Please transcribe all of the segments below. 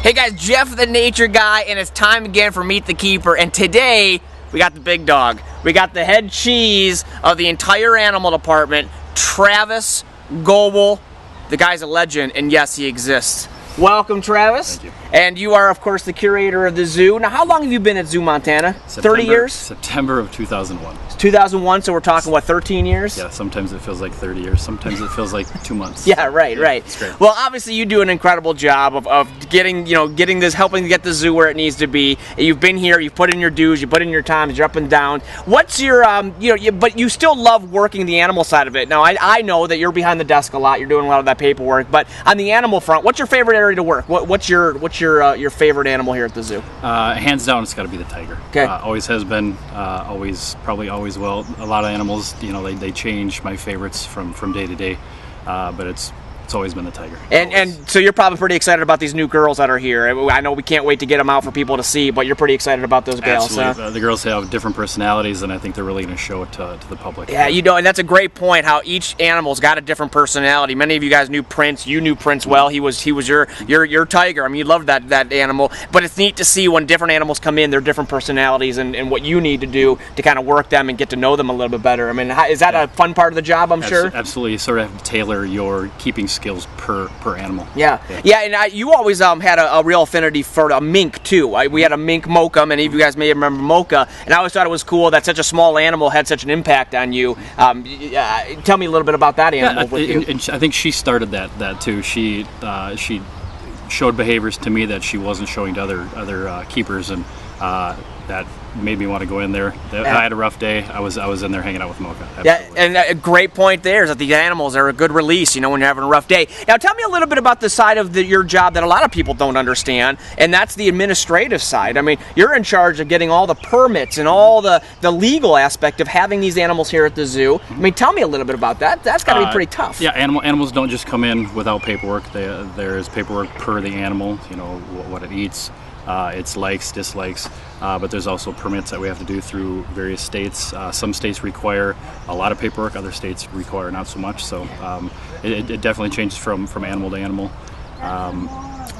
Hey guys, Jeff the Nature Guy, and it's time again for Meet the Keeper. And today, we got the big dog. We got the head cheese of the entire animal department, Travis Goebel. The guy's a legend, and yes, he exists. Welcome, Travis. Thank you. And you are, of course, the curator of the zoo. Now, how long have you been at ZooMontana? 30 years? September of 2001. It's 2001, so we're talking, what, 13 years? Yeah, sometimes it feels like 30 years. Sometimes it feels like 2 months. Yeah, right. It's great. Well, obviously, you do an incredible job of getting, getting this, helping to get the zoo where it needs to be. You've been here, you've put in your dues, you put in your time, you're up and down. What's your, but you still love working the animal side of it. Now, I know that you're behind the desk a lot, you're doing a lot of that paperwork, but on the animal front, what's your favorite area to work? What's your favorite animal here at the zoo? Hands down, it's got to be the tiger. Okay. Always has been, probably always will. A lot of animals, they change my favorites from day to day, but it's always been the tiger. And so you're probably pretty excited about these new girls that are here. I know we can't wait to get them out for people to see, but you're pretty excited about those gals. Absolutely. Huh? The girls have different personalities, and I think they're really going to show it to the public. Yeah, and that's a great point, how each animal's got a different personality. Many of you guys knew Prince. You knew Prince well. He was your tiger. I mean, you loved that animal. But it's neat to see when different animals come in, their different personalities, and what you need to do to kind of work them and get to know them a little bit better. I mean, is that a fun part of the job, I'm sure? Absolutely. You sort of have to tailor your keeping skills per animal. Yeah, and you always had a real affinity for a mink too. We had a mink, Mocha. Many of you guys may remember Mocha, and I always thought it was cool that such a small animal had such an impact on you. Tell me a little bit about that animal. And I think she started that too. She showed behaviors to me that she wasn't showing to other keepers, and that made me want to go in there. I had a rough day. I was in there hanging out with Mocha. Absolutely. Yeah, and a great point there is that the animals are a good release, when you're having a rough day. Now, tell me a little bit about the side of your job that a lot of people don't understand, and that's the administrative side. I mean, you're in charge of getting all the permits and all the legal aspect of having these animals here at the zoo. I mean, tell me a little bit about that. That's got to be pretty tough. Yeah, animals don't just come in without paperwork. There is paperwork per the animal, what it eats, its likes, dislikes, but there's also permits that we have to do through various states. Some states require a lot of paperwork, other states require not so much, so it definitely changes from animal to animal.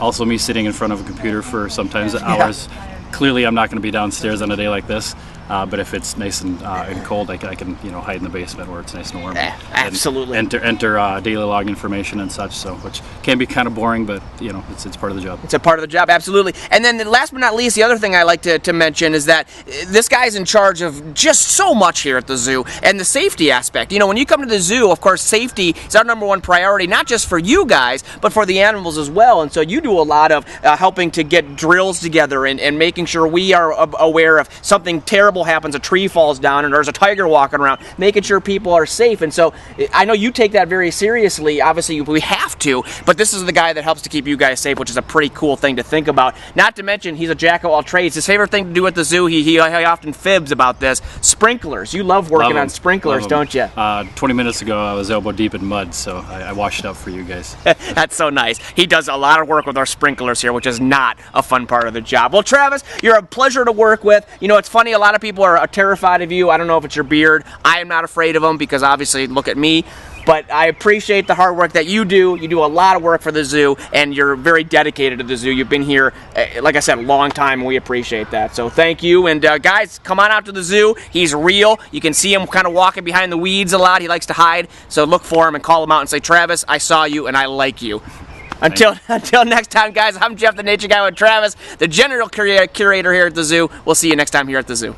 Also, me sitting in front of a computer for sometimes hours. Clearly, I'm not going to be downstairs on a day like this, but if it's nice and cold, I can hide in the basement where it's nice and warm. Absolutely. And enter daily log information and such, which can be kind of boring, but it's part of the job. It's a part of the job, absolutely. And then last but not least, the other thing I like to mention is that this guy's in charge of just so much here at the zoo, and the safety aspect. When you come to the zoo, of course, safety is our #1 priority, not just for you guys, but for the animals as well. And so you do a lot of helping to get drills together and making sure we are aware of something terrible happens, a tree falls down and there's a tiger walking around, making sure people are safe. And so I know you take that very seriously. Obviously, we have to, but this is the guy that helps to keep you guys safe, which is a pretty cool thing to think about. Not to mention, he's a jack of all trades. His favorite thing to do at the zoo, he often fibs about this, sprinklers. You love working on sprinklers, don't you? 20 minutes ago, I was elbow deep in mud, so I washed it up for you guys. That's so nice. He does a lot of work with our sprinklers here, which is not a fun part of the job. Well, Travis, you're a pleasure to work with. It's funny, a lot of people are terrified of you. I don't know if it's your beard. I am not afraid of him because obviously, look at me. But I appreciate the hard work that you do. You do a lot of work for the zoo, and you're very dedicated to the zoo. You've been here, like I said, a long time, and we appreciate that. So thank you. And guys, come on out to the zoo. He's real. You can see him kind of walking behind the weeds a lot. He likes to hide. So look for him and call him out and say, Travis, I saw you, and I like you. Until next time, guys, I'm Jeff the Nature Guy with Travis, the general curator here at the zoo. We'll see you next time here at the zoo.